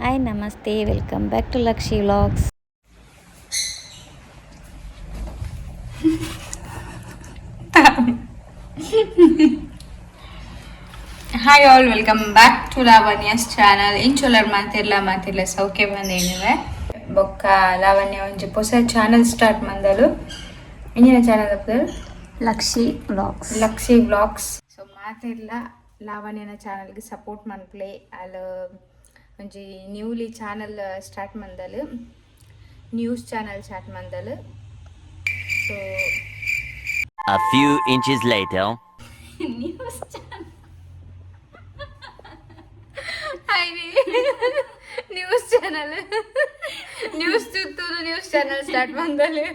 Hi ನಮಸ್ತೆ, welcome back to Lakshi vlogs. Hi all, welcome back to Lavanya's channel. ಇಂಚೊಲರ್ ಮಾತಿರ್ಲ ಸೌಖ್ಯ ಬಂದೇನಿವೆ ಬೊಕ್ಕ ಲಾವಣ್ಯ ಒಂಜಿ ಹೊಸ ಚಾನಲ್ ಸ್ಟಾರ್ಟ್ ಮಂದಲು. ಇಂಜಿನ ಚಾನಲ್ ಲಕ್ಷಿ ವ್ಲಾಗ್ಸ್. ಸೊ ಮಾತಿರ್ಲ ಲಾವಣ್ಯನ ಚಾನಲ್ಗೆ ಸಪೋರ್ಟ್ ಮನ್ಪ್ಲೆ ಅಲ್ಲಿ ಒಂಜಿ ನ್ಯೂಲಿ ಚಾನಲ್ ಸ್ಟಾರ್ಟ್ ಮಂದಲು, ನ್ಯೂಸ್ ಚಾನಲ್ ಸ್ಟಾರ್ಟ್ ಮಂದಲು. So A few inches later. News channel news ಚುತ್ತೂರು ನ್ಯೂಸ್ ಚಾನಲ್ ಸ್ಟಾರ್ಟ್ ಮಂದಲು.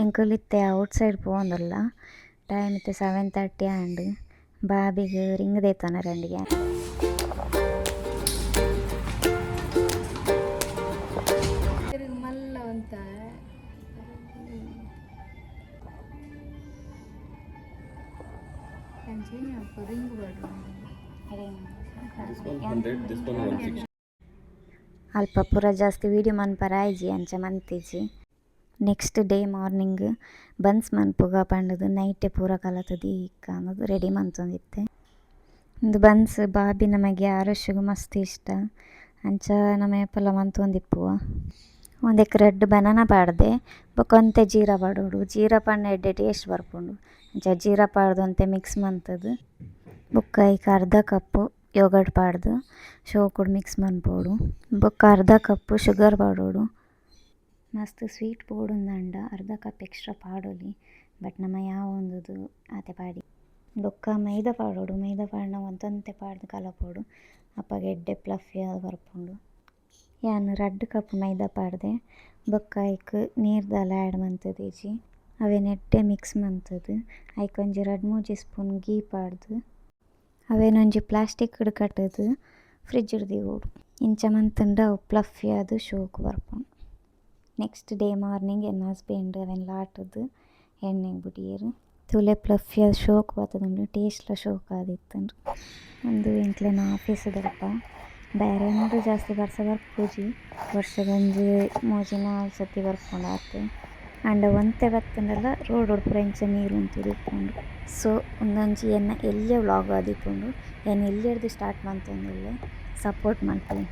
ಎಂಕುಲಿತ್ತೆ ಔಟ್ ಸೈಡ್ ಪೋಂದುಲ್ಲ. ಟೈಮ್ ಇತ್ತೆ 7:30 ಆಂಡ್ ಬಾಬಿಗೆ ರಿಂಗ್ ದೇತಾನ ರಂಡಿಗೆ. ಮಲ್ಲ ಅಂತ ಅಲ್ಪ ಪೂರ ಜಾಸ್ತಿ ವೀಡಿಯೋ ಮನ್ಪರ ಆಯ್ಜಿ ಅಂಚ ಮಂತಿಜಿ. ನೆಕ್ಸ್ಟ್ ಡೇ ಮಾರ್ನಿಂಗ್ ಬನ್ಸ್ ಮನ್ಪುಗ ಪಂಡದು ನೈಟೇ ಪೂರ ಕಲತದಿ ಇಕ್ಕ ಅನ್ನೋದು ರೆಡಿ ಮಂತೊಂದಿತ್ತೆ. ಒಂದು ಬನ್ಸ್ ಬಾಬಿ ನಮಗೆ ಆರುಷಿಗೂ ಮಸ್ತ್ ಇಷ್ಟ ಅಂಚ ನಮ್ಮ ಏಪಲ ಮಂತೊಂದಿಪ್ಪುವ. ಒಂದಕ್ಕೆ ರೆಡ್ ಬನಾನ ಪಾಡ್ದೆ ಬೊಕೊಂತೆ ಜೀರಾ ಪಾಡೋಡು. ಜೀರಾ ಪಾಡ್ನ ಎಡ್ಡೆ ಟೇಸ್ಟ್ ಬರ್ಪುಂಡು ಅಂಚ ಜೀರಾ ಪಾಡ್ದು ಅಂತೆ ಮಿಕ್ಸ್ ಮಂತದು. ಬೊಕ್ಕ ಈಗ ಅರ್ಧ ಕಪ್ಪು ಯೋಗರ್ಟ್ ಪಾಡ್ದು ಶೋಕುಡು ಮಿಕ್ಸ್ ಮನ್ಪೋಡು. ಬೊಕ್ಕ ಅರ್ಧ ಕಪ್ಪು ಶುಗರ್ ಪಾಡೋಡು. ಮಸ್ತ್ ಸ್ವೀಟ್ ಪೋಡುಂದಂಡ ಅರ್ಧ ಕಪ್ ಎಕ್ಸ್ಟ್ರಾ ಪಾಡೋಲಿ, ಬಟ್ ನಮ್ಮ ಯಾವ ಒಂದುದು ಆತೆ ಪಾಡಿ. ಬೊಕ್ಕ ಮೈದಾ ಪಾಡೋಡು. ಮೈದಾ ಪಾಡ್ನ ಒಂತೊಂತೆ ಪಾಡ್ದು ಕಲಪೋಡು. ಅಪ್ಪಗೆ ಎಡ್ಡೆ ಪ್ಲಫಿ ಅದು ಬರ್ಪುಂಡು. ಯಾನು 2 ಕಪ್ ಮೈದಾ ಪಾಡ್ದೆ. ಬೊಕ್ಕ ಐಕ್ ನೀರ್ದಲ ಆ್ಯಡ್ ಮಂತದೀಜಿ. ಅವೇನು ಎಡ್ಡೆ ಮಿಕ್ಸ್ ಮಂತದು. ಐಕ್ ಒಂಜಿ 2-3 ಸ್ಪೂನ್ ಗೀ ಪಾಡ್ದು ಅವೇನೊಂಜಿ ಪ್ಲಾಸ್ಟಿಕ್ ಕಟ್ಟದು ಫ್ರಿಡ್ಜ್ ದಿವೋಡು. ಇಂಚ ಮಂತಂಡ ಅವು ಪ್ಲಫಿ ಅದು ಶೋಕು ಬರ್ಪುಂಡು. ನೆಕ್ಸ್ಟ್ ಡೇ ಮಾರ್ನಿಂಗ್ ಎನ್ನ ಹಸ್ಬೆಂಡ್ ಅವೆಲ್ಲ ಆಟದು ಎಣ್ಣೆಗೆ ಬುಡಿಯರು ತುಲೆ ಪ್ಲಫಿ ಅದು ಶೋಕು ಬರ್ತದುಂಡು. ಟೇಸ್ಟ್ಲ ಶೋಕು ಆದಿತ್ತಂಡು. ಒಂದು ಇಂಕ್ಲೆನ ಆಫೀಸದಲ್ಪ ಬೇರೆ ಏನಾದ್ರು ಜಾಸ್ತಿ ಬರ್ಪೂಜಿ ವರ್ಷಗೊಂಜಿ 3-4 ಸತಿ ಬರ್ಪುಂಡು ಆತು. ಆಂಡ ಒಂತೆ ಬತ್ತಂಡಲ ರೋಡ್ ಪೂರ ಇಂಚ ನೀರು ಉಂತುದು ಇಪ್ಪುಂಡು. ಸೊ ಒಂದೊಂಜಿ ಎನ್ನ ಎಲ್ಲಿಯ ವ್ಲಾಗ್ ಆದಿಪ್ಪುಂಡು. ಏನು ಎಲ್ಲಿಯಡ್ದು ಸ್ಟಾರ್ಟ್ ಮಂತೊಂದುಲ್ಲೆ ಸಪೋರ್ಟ್ ಮಲ್ಪಲೆ.